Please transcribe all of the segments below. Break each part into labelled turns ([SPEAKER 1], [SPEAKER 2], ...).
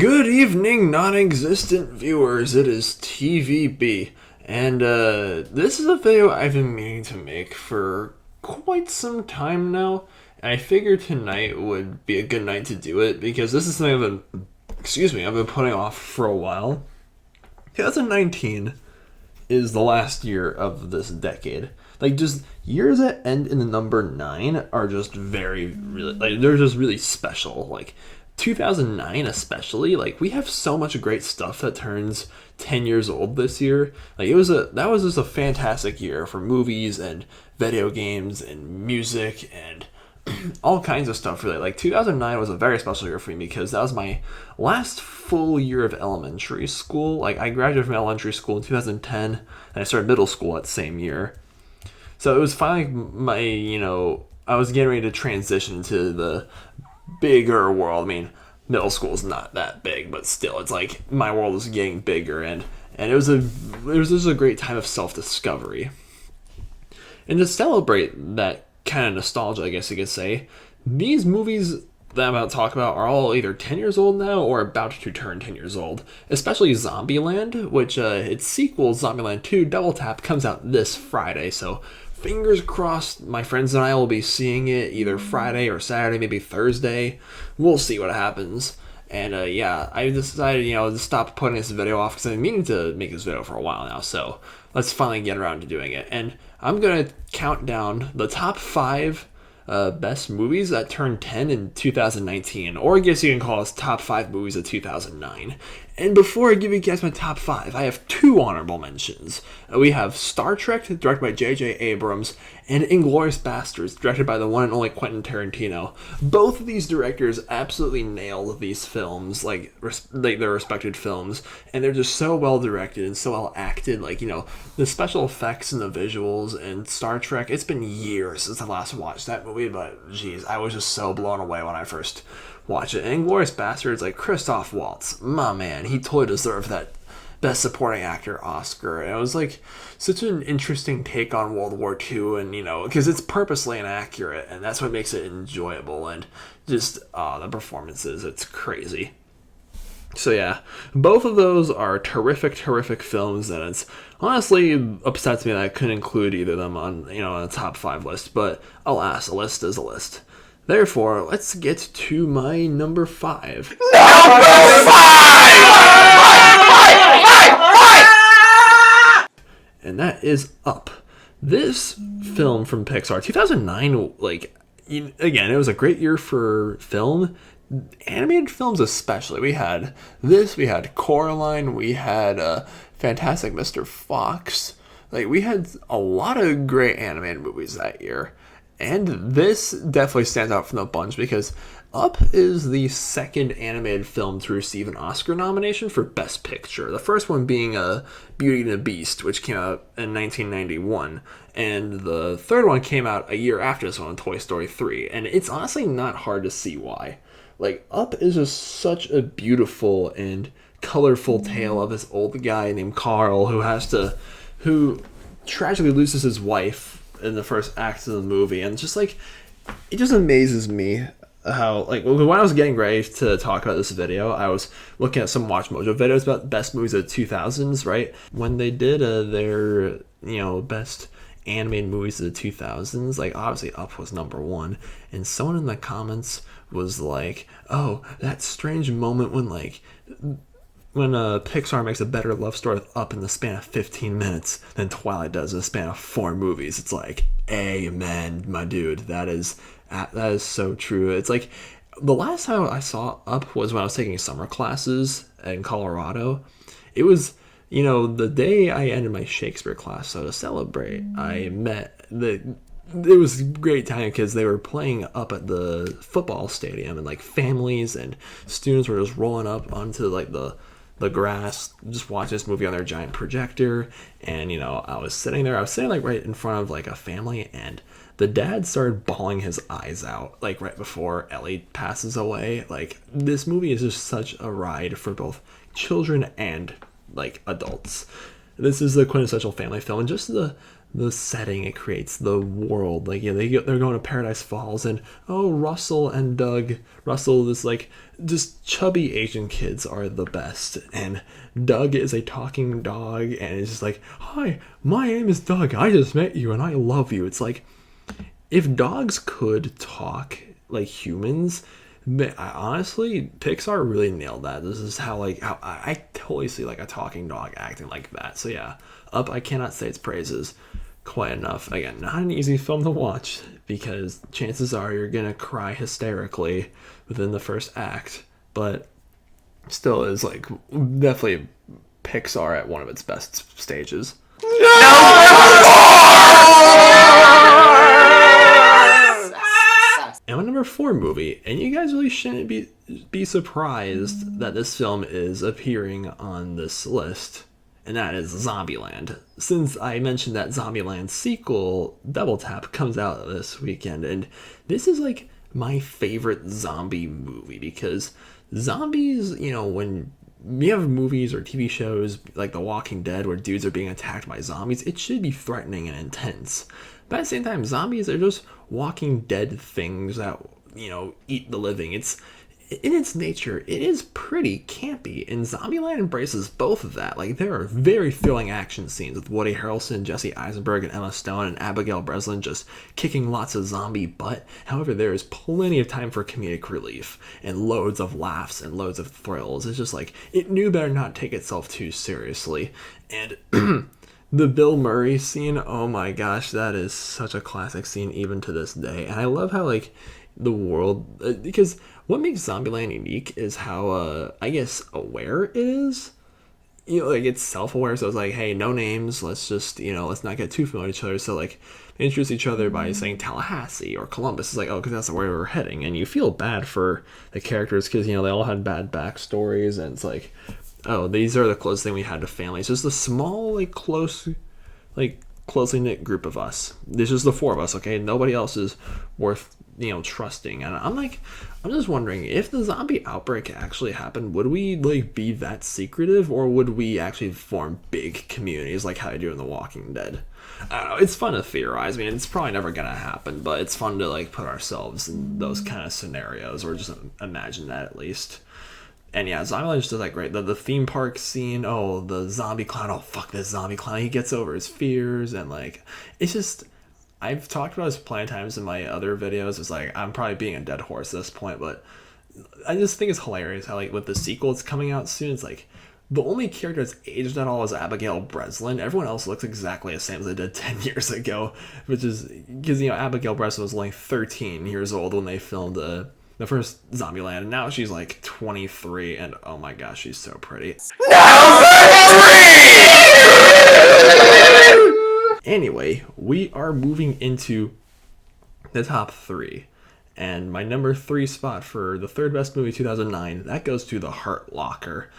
[SPEAKER 1] Good evening, non-existent viewers. It is TVB, and this is a video I've been meaning to make for quite some time now. And I figured tonight would be a good night to do it because this is something I've been putting off for a while. 2019 is the last year of this decade. Like, just years that end in the number 9 are just they're just really special. Like, 2009 especially, like, we have so much great stuff that turns 10 years old this year. Like, that was just a fantastic year for movies and video games and music and all kinds of stuff, really. Like, 2009 was a very special year for me because that was my last full year of elementary school. Like, I graduated from elementary school in 2010 and I started middle school that same year. So it was finally I was getting ready to transition to the bigger world. I mean, middle school is not that big, but still, it's like my world is getting bigger, and it was just a great time of self-discovery. And to celebrate that kind of nostalgia, I guess you could say, these movies that I'm about to talk about are all either 10 years old now or about to turn 10 years old. Especially Zombieland, which its sequel, Zombieland 2 Double Tap, comes out this Friday, so fingers crossed my friends and I will be seeing it either Friday or Saturday, maybe Thursday. We'll see what happens. And I decided, to stop putting this video off because I've been meaning to make this video for a while now, so let's finally get around to doing it. And I'm going to count down the top 5 best movies that turned 10 in 2019, or I guess you can call us top 5 movies of 2009. And before I give you guys my top 5, I have 2 honorable mentions. We have Star Trek, directed by J.J. Abrams, and Inglourious Basterds, directed by the one and only Quentin Tarantino. Both of these directors absolutely nailed these films, like their respected films, and they're just so well directed and so well acted. Like, the special effects and the visuals and Star Trek, it's been years since I last watched that movie, but geez, I was just so blown away when I first watched it. And Inglourious Basterds, like, Christoph Waltz, my man, he totally deserved that Best Supporting Actor Oscar. And it was like such an interesting take on World War II, and because it's purposely inaccurate, and that's what makes it enjoyable. And just the performances, it's crazy. So yeah, both of those are terrific films, and it's honestly upsets me that I couldn't include either of them on on a top 5 list. But alas, a list is a list. Therefore, let's get to my number 5. And that is Up. This film from Pixar, 2009, again, it was a great year for film. Animated films especially. We had Coraline, we had Fantastic Mr. Fox. Like, we had a lot of great animated movies that year. And this definitely stands out from the bunch because Up is the second animated film to receive an Oscar nomination for Best Picture. The first one being Beauty and the Beast, which came out in 1991. And the third one came out a year after this one, Toy Story 3. And it's honestly not hard to see why. Like, Up is just such a beautiful and colorful tale of this old guy named Carl who tragically loses his wife in the first act of the movie. And just like, it just amazes me how, like, when I was getting ready to talk about this video, I was looking at some Watch Mojo videos about best movies of the 2000s, right? When they did their, best animated movies of the 2000s, like, obviously Up was number 1, and someone in the comments was like, oh, that strange moment when Pixar makes a better love story with Up in the span of 15 minutes than Twilight does in the span of 4 movies. It's like, amen, my dude. That is so true. It's like, the last time I saw Up was when I was taking summer classes in Colorado. It was, the day I ended my Shakespeare class. So to celebrate, it was a great time because they were playing up at the football stadium, and like families and students were just rolling up onto like the grass, just watching this movie on their giant projector. And I was sitting like right in front of like a family, and the dad started bawling his eyes out like right before Ellie passes away. Like, this movie is just such a ride for both children and like adults. this is the quintessential family film, and just the setting it creates, the world. Like, yeah, they're going to Paradise Falls, and oh, Russell and Doug. Russell is like just chubby Asian kids are the best, and Doug is a talking dog, and it's just like, hi, my name is Doug. I just met you, and I love you. It's like, if dogs could talk like humans, honestly, Pixar really nailed that. This is how I totally see like a talking dog acting like that. So yeah, Up, I cannot say its praises quite enough. Again, not an easy film to watch because chances are you're gonna cry hysterically within the first act, but still is like definitely Pixar at one of its best stages. And my number 4 movie, and you guys really shouldn't be surprised that this film is appearing on this list, and that is Zombieland. Since I mentioned that Zombieland sequel, Double Tap, comes out this weekend, and this is like my favorite zombie movie because zombies, when you have movies or TV shows like The Walking Dead where dudes are being attacked by zombies, it should be threatening and intense. But at the same time, zombies are just walking dead things that, eat the living. It's in its nature, it is pretty campy, and Zombieland embraces both of that. Like, there are very thrilling action scenes with Woody Harrelson, Jesse Eisenberg, and Emma Stone, and Abigail Breslin just kicking lots of zombie butt. However, there is plenty of time for comedic relief, and loads of laughs, and loads of thrills. It's just like, it knew better not take itself too seriously. And the Bill Murray scene, oh my gosh, that is such a classic scene even to this day. And I love how, the world, because what makes Zombieland unique is how, aware it is. It's self-aware, so it's like, hey, no names, let's just, let's not get too familiar with each other. So, they introduce each other by saying Tallahassee or Columbus. It's like, oh, because that's where we're heading. And you feel bad for the characters because, they all had bad backstories, and it's like, oh, these are the closest thing we had to family. It's just a small, closely knit group of us. This is the 4 of us, okay? Nobody else is worth, trusting. And I'm just wondering, if the zombie outbreak actually happened, would we, be that secretive, or would we actually form big communities like how they do in The Walking Dead? I don't know. It's fun to theorize. I mean, it's probably never gonna happen, but it's fun to, put ourselves in those kind of scenarios, or just imagine that at least. And yeah, Zombieland just does that great. The theme park scene, oh, the zombie clown, oh, fuck this zombie clown. He gets over his fears, and, it's just, I've talked about this plenty of times in my other videos. It's like, I'm probably being a dead horse at this point, but I just think it's hilarious how, with the sequel it's coming out soon, it's like, the only character that's aged at all is Abigail Breslin. Everyone else looks exactly the same as they did 10 years ago, which is, because, Abigail Breslin was only 13 years old when they filmed the first Zombieland, and now she's 23, and oh my gosh, she's so pretty. Anyway, we are moving into the top 3, and my number 3 spot for the third best movie 2009, that goes to The Hurt Locker.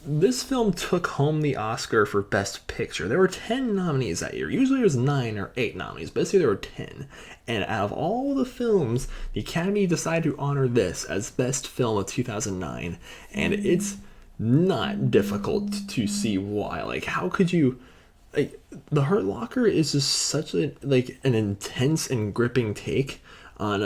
[SPEAKER 1] This film took home the Oscar for Best Picture. There were 10 nominees that year. Usually there's 9 or 8 nominees, but this year there were 10. And out of all the films, the Academy decided to honor this as Best Film of 2009. And it's not difficult to see why. How could you... The Hurt Locker is just such an intense and gripping take on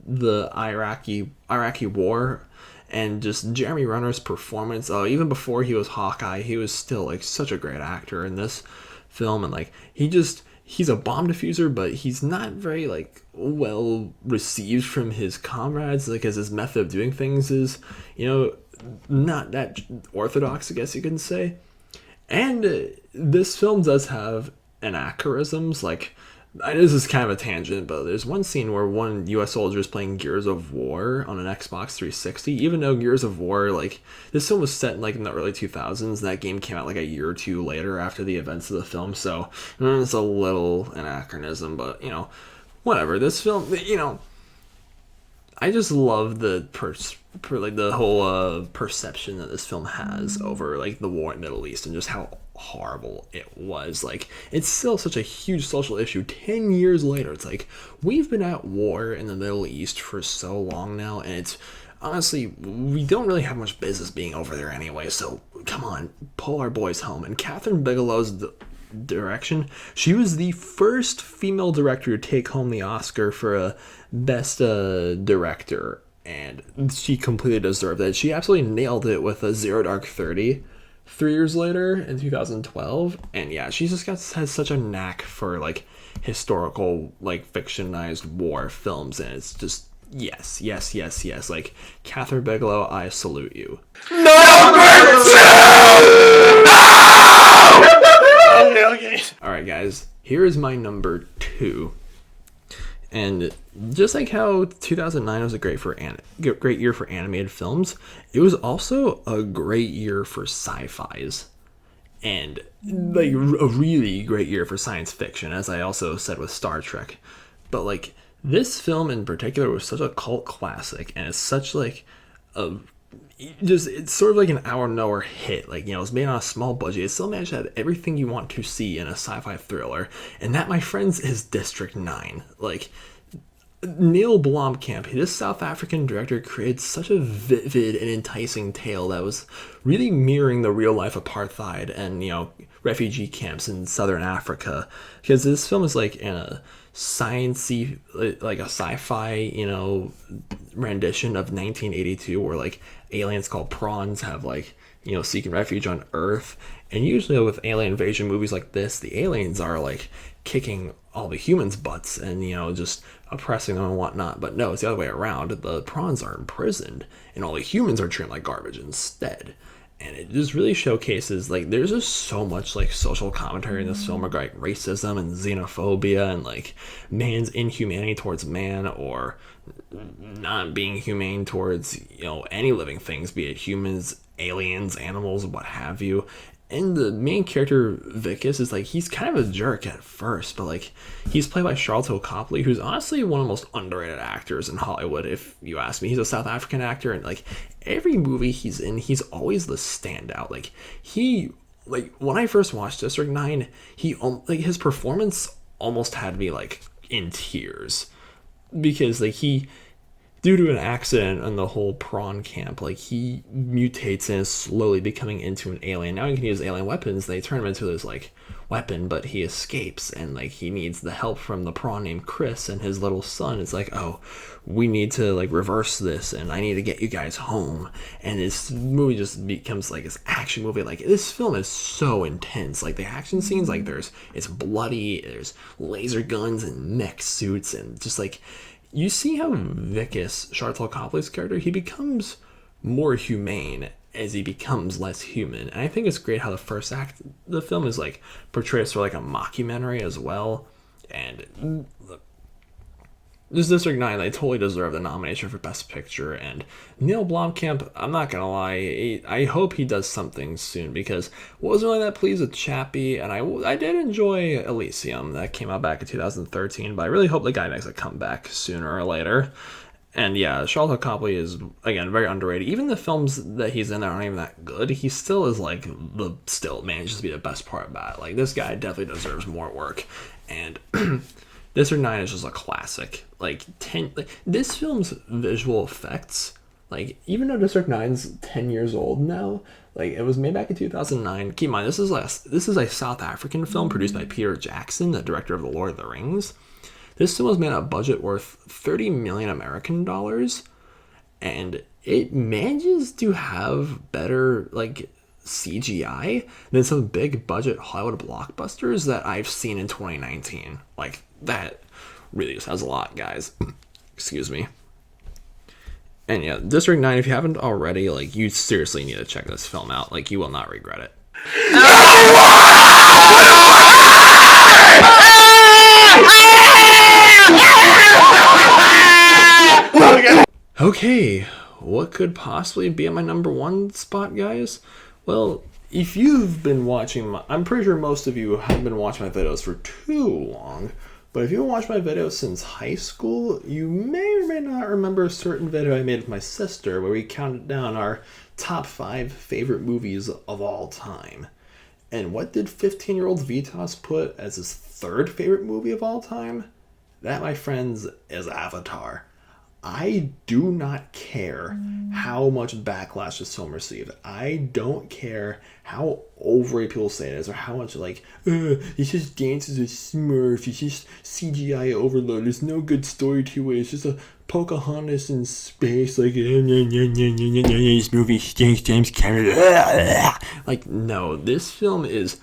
[SPEAKER 1] the Iraqi war. And just Jeremy Renner's performance, even before he was Hawkeye, he was still such a great actor in this film. And he's a bomb diffuser, but he's not very well received from his comrades, as his method of doing things is, not that orthodox, I guess you can say. And this film does have anachronisms, this is kind of a tangent, but there's one scene where one U.S. soldier is playing Gears of War on an Xbox 360, even though Gears of War, this film was set in, in the early 2000s, and that game came out, a year or two later after the events of the film, so it's a little anachronism, but, whatever. This film, I just love the the whole perception that this film has over the war in the Middle East and just how horrible it was. It's still such a huge social issue 10 years later. It's we've been at war in the Middle East for so long now, and it's honestly, we don't really have much business being over there anyway, so come on, pull our boys home. And Catherine Bigelow's direction, she was the first female director to take home the Oscar for a Best Director, and she completely deserved it. She absolutely nailed it with a Zero Dark 30 3 years later in 2012. And yeah, she just has such a knack for like historical, like fictionized war films, and it's just yes, yes, yes, yes. Like Catherine Bigelow, I salute you. Number 2. Okay. All right, guys. Here is my number 2. And just like how 2009 was a great year for animated films, it was also a great year for sci-fis, and like a really great year for science fiction, as I also said with Star Trek. But like this film in particular was such a cult classic, and it's such like a it's sort of like an hour nowhere hit. Like, it's made on a small budget. It still managed to have everything you want to see in a sci-fi thriller, and that, my friends, is District 9. Like, Neil Blomkamp, this South African director, created such a vivid and enticing tale that was really mirroring the real life apartheid and refugee camps in southern Africa. Because this film is like in a sciencey, like a sci-fi, rendition of 1982, where like aliens called prawns have like seeking refuge on Earth. And usually with alien invasion movies like this, the aliens are like kicking all the humans' butts and just oppressing them and whatnot. But no, it's the other way around. The prawns are imprisoned and all the humans are treated like garbage instead. And it just really showcases, like, there's just so much like social commentary in this film regarding racism and xenophobia and like man's inhumanity towards man, or not being humane towards any living things, be it humans, aliens, animals, what have you. And the main character, Vicus, is like, he's kind of a jerk at first, but like, he's played by Sharlto Copley, who's honestly one of the most underrated actors in Hollywood, if you ask me. He's a South African actor, and like, every movie he's in, he's always the standout. Like, when I first watched District 9, his performance almost had me like in tears, because like due to an accident in the whole prawn camp, like, he mutates and is slowly becoming into an alien. Now he can use alien weapons. They turn him into this like weapon, but he escapes, and like, he needs the help from the prawn named Chris and his little son. It's like, oh, we need to like reverse this, and I need to get you guys home. And this movie just becomes like this action movie. Like, this film is so intense. Like, the action scenes, like, it's bloody, there's laser guns and mech suits, and just like, you see how Vicus, Sharlto Copley's character, he becomes more humane as he becomes less human. And I think it's great how the first act of the film is like portrayed sort of like a mockumentary as well. And this District 9, they totally deserve the nomination for Best Picture. And Neil Blomkamp, I'm not gonna lie, I hope he does something soon, because I wasn't really that pleased with Chappie, and I did enjoy Elysium that came out back in 2013, but I really hope the guy makes a comeback sooner or later. And yeah, Sharlto Copley is, again, very underrated. Even the films that he's in that aren't even that good, he still is like still manages to be the best part about it. Like, this guy definitely deserves more work. And District 9 is just a classic. This film's visual effects, like, even though District 9's 10 years old now, like, it was made back in 2009. Keep in mind, this is a South African film produced by Peter Jackson, the director of The Lord of the Rings. This film was made at a budget worth 30 million American dollars, and it manages to have better, like, CGI than some big budget Hollywood blockbusters that I've seen in 2019. Like, that really says a lot, guys. Excuse me. And yeah, District 9, if you haven't already, like, you seriously need to check this film out. Like, you will not regret it. Okay, what could possibly be at my number 1 spot, guys? Well, if you've been watching I'm pretty sure most of you haven't been watching my videos for too long, but if you watched my videos since high school, you may or may not remember a certain video I made with my sister where we counted down our top 5 favorite movies of all time. And what did 15-year-old Vitas put as his 3rd favorite movie of all time? That, my friends, is Avatar. I do not care how much backlash this film received. I don't care how overly people say it is, or how much like, it's just dances with Smurf, it's just CGI overload, there's no good story to it, it's just a Pocahontas in space, like, this movie stinks, James Cameron. Like, no, this film is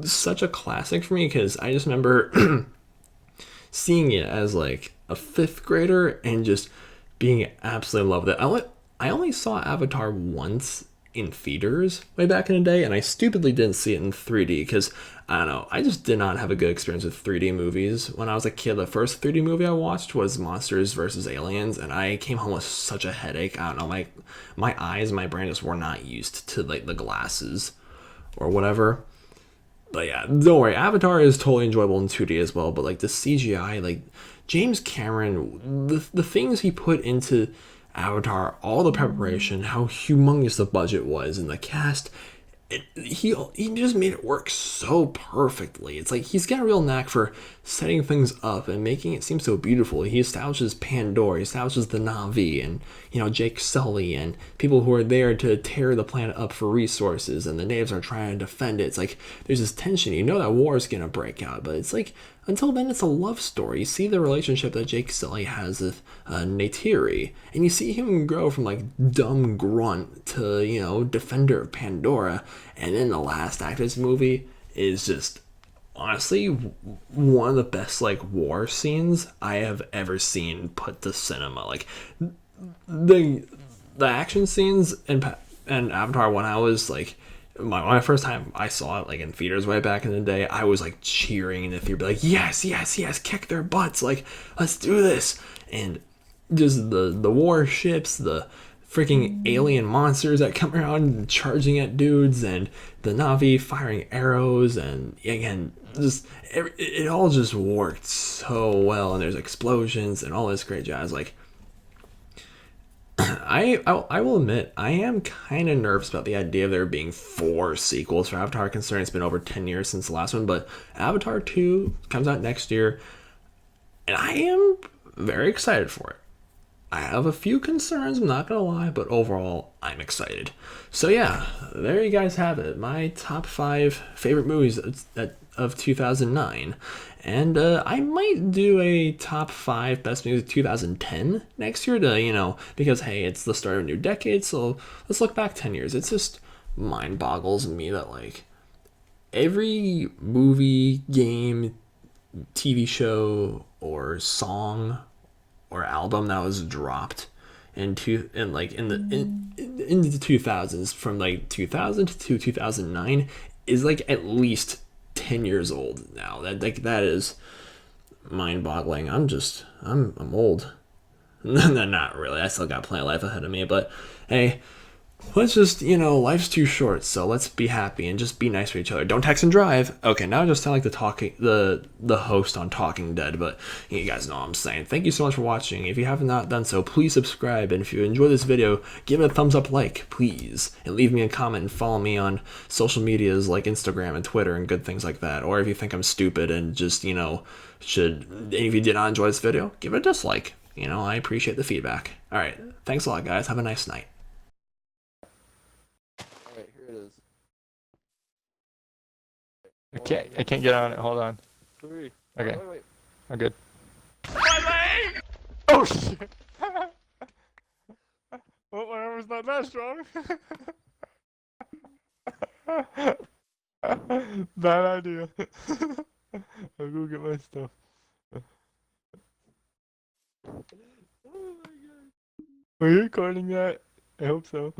[SPEAKER 1] such a classic for me because I just remember seeing it as like a fifth grader and just being absolutely in love with it. I only saw Avatar once in theaters way back in the day, and I stupidly didn't see it in 3D because I don't know. I just did not have a good experience with 3D movies when I was a kid. The first 3D movie I watched was Monsters vs. Aliens, and I came home with such a headache. I don't know, my eyes, my brain just were not used to like the glasses or whatever. But yeah, don't worry. Avatar is totally enjoyable in 2D as well. But like the CGI, like James Cameron, the things he put into Avatar, all the preparation, how humongous the budget was, and the cast, he just made it work so perfectly. It's like he's got a real knack for setting things up and making it seem so beautiful. He establishes Pandora, he establishes the Na'vi, and Jake Sully, and people who are there to tear the planet up for resources, and the natives are trying to defend it. It's like there's this tension. You know that war is gonna break out, but it's like until then, it's a love story. You see the relationship that Jake Sully has with Neytiri, and you see him grow from like dumb grunt to defender of Pandora, and then the last act of this movie is just honestly one of the best like war scenes I have ever seen put to cinema. Like the the action scenes in Avatar when I was like my first time I saw it like in theaters way back in the day, I was like cheering in the theater, be like, yes, yes, yes, kick their butts, like let's do this. And just the warships, the freaking alien monsters that come around and charging at dudes, and the Navi firing arrows, and again, just it all just worked so well. And there's explosions and all this great jazz. Like I will admit I am kind of nervous about the idea of there being four sequels for Avatar, considering it's been over 10 years since the last one. But Avatar 2 comes out next year, and I am very excited for it. I have a few concerns, I'm not gonna lie, but overall, I'm excited. So yeah, there you guys have it. My top five favorite movies of 2009, and I might do a top five best movies of 2010 next year to because hey, it's the start of a new decade, so let's look back 10 years. It's just mind boggles me that like every movie, game, TV show, or song or album that was dropped in the 2000s, from like 2000 to 2009, is like at least 10 years old now. That is mind-boggling. I'm old. Not really. I still got plenty of life ahead of me, but hey, let's just, life's too short, so let's be happy and just be nice to each other. Don't text and drive. Okay, now I just sound like the host on Talking Dead, but you guys know what I'm saying. Thank you so much for watching. If you have not done so, please subscribe, and if you enjoy this video, give it a thumbs up, like, please, and leave me a comment and follow me on social medias like Instagram and Twitter and good things like that. Or if you think I'm stupid and just, if you did not enjoy this video, give it a dislike. I appreciate the feedback. Alright, thanks a lot, guys. Have a nice night.
[SPEAKER 2] Alright, here it is.
[SPEAKER 3] I can't get on it. Hold on.
[SPEAKER 2] Three.
[SPEAKER 3] Okay.
[SPEAKER 2] Wait.
[SPEAKER 3] I'm good. Oh shit! Well, my armor's not that strong. Bad idea. I'll go get my stuff.
[SPEAKER 2] Oh my god.
[SPEAKER 3] Were you recording that? I hope so.